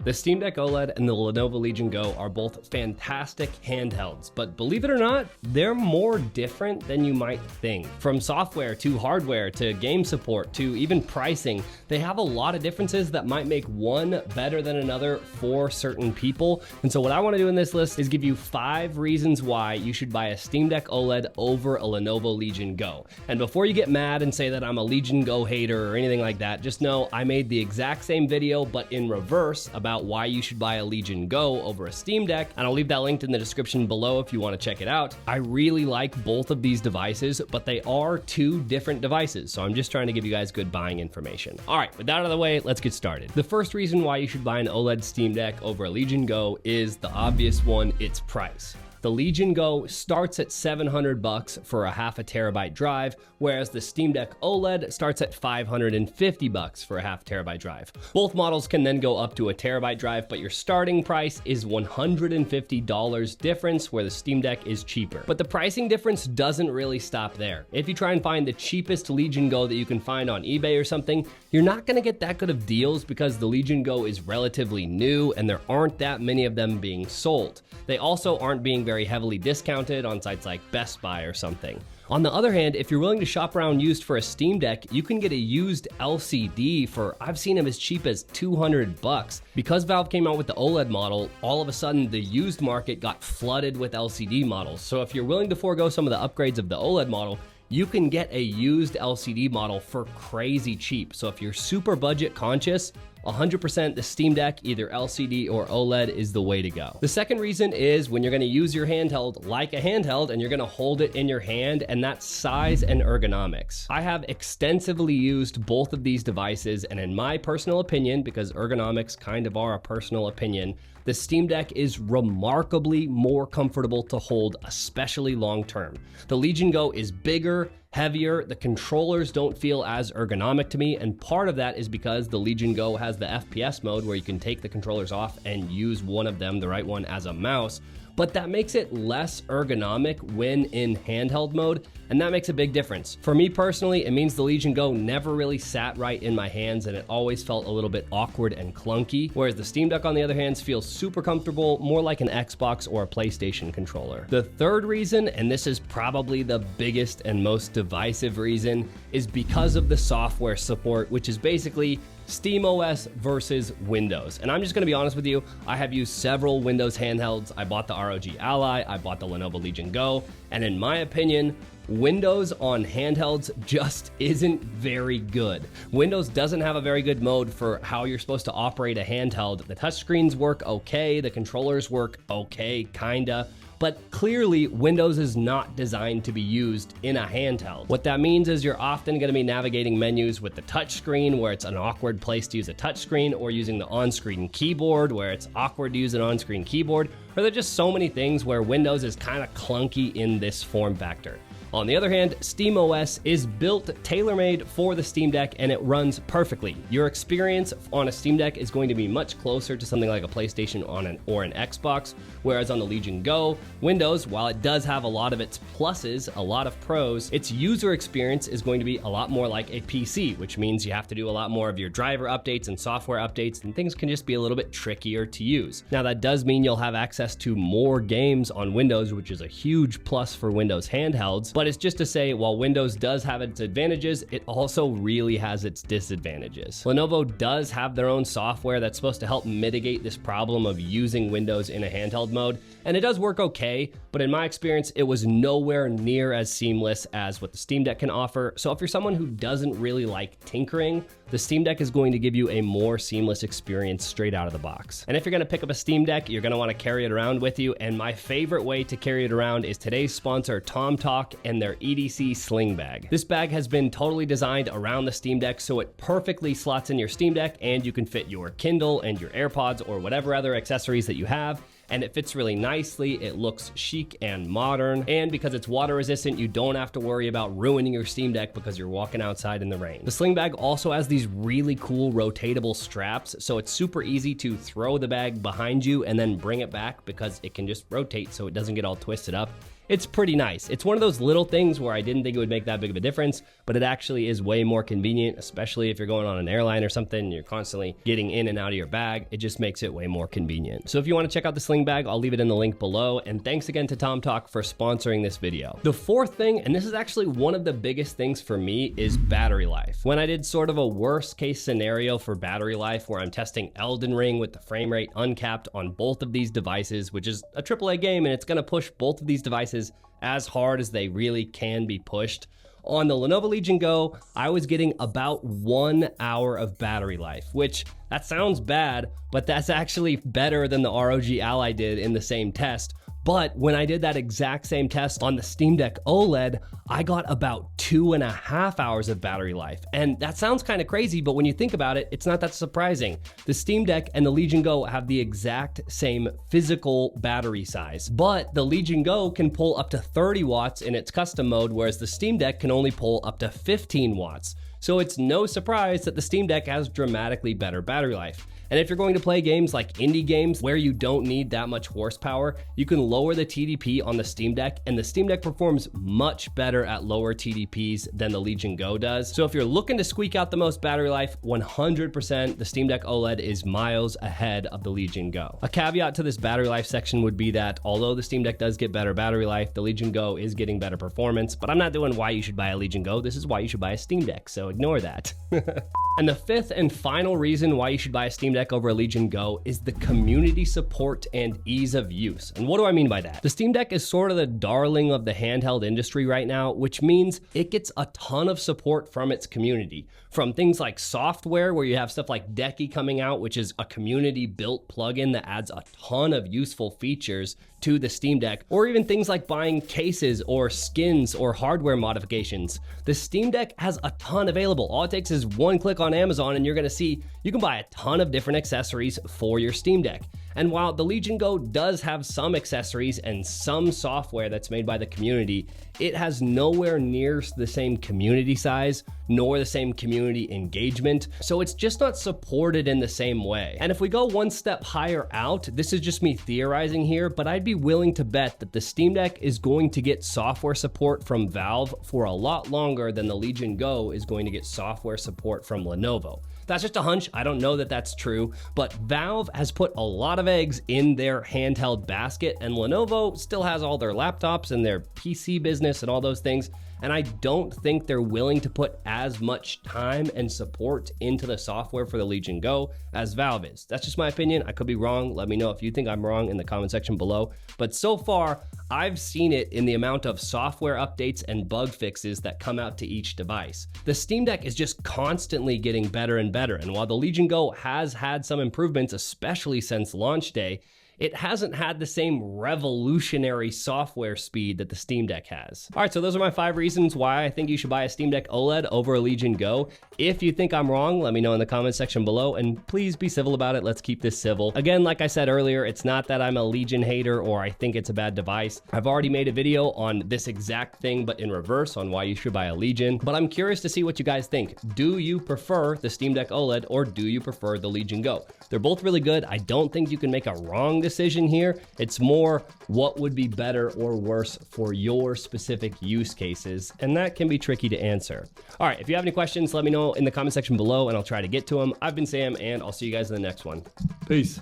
The Steam Deck OLED and the Lenovo Legion Go are both fantastic handhelds, but believe it or not, they're more different than you might think. From software to hardware to game support to even pricing, they have a lot of differences that might make one better than another for certain people. And so what I want to do in this list is give you 5 reasons why you should buy a Steam Deck OLED over a Lenovo Legion Go. And before you get mad and say that I'm a Legion Go hater or anything like that, just know I made the exact same video, but in reverse, about why you should buy a Legion Go over a Steam Deck, and I'll leave that linked in the description below if you want to check it out. I really like both of these devices, but they are 2 different devices, so I'm just trying to give you guys good buying information. All right, with that out of the way, let's get started. The first reason why you should buy an OLED Steam Deck over a Legion Go is the obvious one: its price. The Legion Go starts at $700 for a half a terabyte drive, whereas the Steam Deck OLED starts at $550 for a half terabyte drive. Both models can then go up to a terabyte drive, but your starting price is $150 difference, where the Steam Deck is cheaper. But the pricing difference doesn't really stop there. If you try and find the cheapest Legion Go that you can find on eBay or something, you're not gonna get that good of deals because the Legion Go is relatively new and there aren't that many of them being sold. They also aren't being very heavily discounted on sites like Best Buy or something. On the other hand, if you're willing to shop around used for a Steam Deck, you can get a used LCD for, I've seen them as cheap as $200. Because Valve came out with the OLED model, all of a sudden the used market got flooded with LCD models. So if you're willing to forego some of the upgrades of the OLED model, you can get a used LCD model for crazy cheap. So if you're super budget conscious, 100% the Steam Deck, either LCD or OLED, is the way to go. The second reason is when you're gonna use your handheld like a handheld and you're gonna hold it in your hand, and that's size and ergonomics. I have extensively used both of these devices, and in my personal opinion, because ergonomics kind of are a personal opinion, the Steam Deck is remarkably more comfortable to hold, especially long term. The Legion Go is bigger, heavier, the controllers don't feel as ergonomic to me, and part of that is because the Legion Go has the FPS mode where you can take the controllers off and use one of them, the right one, as a mouse. But that makes it less ergonomic when in handheld mode, and that makes a big difference. For me personally, it means the Legion Go never really sat right in my hands and it always felt a little bit awkward and clunky, whereas the Steam Deck on the other hand feels super comfortable, more like an Xbox or a PlayStation controller. The third reason, and this is probably the biggest and most divisive reason, is because of the software support, which is basically SteamOS versus Windows. And I'm just gonna be honest with you, I have used several Windows handhelds. I bought the ROG Ally, I bought the Lenovo Legion Go, and in my opinion, Windows on handhelds just isn't very good. Windows doesn't have a very good mode for how you're supposed to operate a handheld. The touchscreens work okay, the controllers work okay, kinda. But clearly, Windows is not designed to be used in a handheld. What that means is you're often gonna be navigating menus with the touchscreen, where it's an awkward place to use a touchscreen, or using the on-screen keyboard, where it's awkward to use an on-screen keyboard, or there are just so many things where Windows is kind of clunky in this form factor. On the other hand, SteamOS is built tailor-made for the Steam Deck and it runs perfectly. Your experience on a Steam Deck is going to be much closer to something like a PlayStation or an Xbox, whereas on the Legion Go, Windows, while it does have a lot of its pluses, a lot of pros, its user experience is going to be a lot more like a PC, which means you have to do a lot more of your driver updates and software updates, and things can just be a little bit trickier to use. Now, that does mean you'll have access to more games on Windows, which is a huge plus for Windows handhelds. But it's just to say, while Windows does have its advantages, it also really has its disadvantages. Lenovo does have their own software that's supposed to help mitigate this problem of using Windows in a handheld mode, and it does work okay, but in my experience, it was nowhere near as seamless as what the Steam Deck can offer. So if you're someone who doesn't really like tinkering, the Steam Deck is going to give you a more seamless experience straight out of the box. And if you're gonna pick up a Steam Deck, you're gonna wanna carry it around with you, and my favorite way to carry it around is today's sponsor, TomTalk, and their EDC Sling Bag. This bag has been totally designed around the Steam Deck, so it perfectly slots in your Steam Deck, and you can fit your Kindle and your AirPods or whatever other accessories that you have, and it fits really nicely. It looks chic and modern, and because it's water resistant, you don't have to worry about ruining your Steam Deck because you're walking outside in the rain. The Sling Bag also has these really cool rotatable straps, so it's super easy to throw the bag behind you and then bring it back because it can just rotate so it doesn't get all twisted up. it's pretty nice. It's one of those little things where I didn't think it would make that big of a difference, but it actually is way more convenient, especially if you're going on an airline or something and you're constantly getting in and out of your bag. It just makes it way more convenient. So if you want to check out the sling bag, I'll leave it in the link below. And thanks again to TomTalk for sponsoring this video. The fourth thing, and this is actually one of the biggest things for me, is battery life. When I did sort of a worst case scenario for battery life where I'm testing Elden Ring with the frame rate uncapped on both of these devices, which is a AAA game and it's going to push both of these devices as hard as they really can be pushed. On the Lenovo Legion Go, I was getting about 1 hour of battery life, which that sounds bad, but that's actually better than the ROG Ally did in the same test. But when I did that exact same test on the Steam Deck OLED, I got about 2.5 hours of battery life. And that sounds kind of crazy, but when you think about it, it's not that surprising. The Steam Deck and the Legion Go have the exact same physical battery size, but the Legion Go can pull up to 30 watts in its custom mode, whereas the Steam Deck can only pull up to 15 watts. So it's no surprise that the Steam Deck has dramatically better battery life. And if you're going to play games like indie games where you don't need that much horsepower, you can lower the TDP on the Steam Deck, and the Steam Deck performs much better at lower TDPs than the Legion Go does. So if you're looking to squeak out the most battery life, 100% the Steam Deck OLED is miles ahead of the Legion Go. A caveat to this battery life section would be that although the Steam Deck does get better battery life, the Legion Go is getting better performance, but I'm not doing why you should buy a Legion Go. This is why you should buy a Steam Deck, so ignore that. And the fifth and final reason why you should buy a Steam Deck over a Legion Go is the community support and ease of use. And what do I mean by that? The Steam Deck is sort of the darling of the handheld industry right now, which means it gets a ton of support from its community. From things like software, where you have stuff like Decky coming out, which is a community built plugin that adds a ton of useful features to the Steam Deck, or even things like buying cases or skins or hardware modifications. The Steam Deck has a ton available. All it takes is one click on Amazon and you're gonna see you can buy a ton of different accessories for your Steam Deck. And while the Legion Go does have some accessories and some software that's made by the community, it has nowhere near the same community size, nor the same community engagement. So it's just not supported in the same way. And if we go one step higher out, this is just me theorizing here, but I'd be willing to bet that the Steam Deck is going to get software support from Valve for a lot longer than the Legion Go is going to get software support from Lenovo. That's just a hunch. I don't know that that's true, but Valve has put a lot of eggs in their handheld basket, and Lenovo still has all their laptops and their PC business and all those things. And I don't think they're willing to put as much time and support into the software for the Legion Go as Valve is. That's just my opinion. I could be wrong. Let me know if you think I'm wrong in the comment section below. But so far, I've seen it in the amount of software updates and bug fixes that come out to each device. The Steam Deck is just constantly getting better and better. And while the Legion Go has had some improvements, especially since launch day, it hasn't had the same revolutionary software speed that the Steam Deck has. All right, so those are my 5 reasons why I think you should buy a Steam Deck OLED over a Legion Go. If you think I'm wrong, let me know in the comment section below, and please be civil about it. Let's keep this civil. Again, like I said earlier, it's not that I'm a Legion hater or I think it's a bad device. I've already made a video on this exact thing, but in reverse, on why you should buy a Legion. But I'm curious to see what you guys think. Do you prefer the Steam Deck OLED or do you prefer the Legion Go? They're both really good. I don't think you can make a wrong decision here. It's more what would be better or worse for your specific use cases, and that can be tricky to answer. All right, if you have any questions, let me know in the comment section below and I'll try to get to them. I've been Sam, and I'll see you guys in the next one. Peace.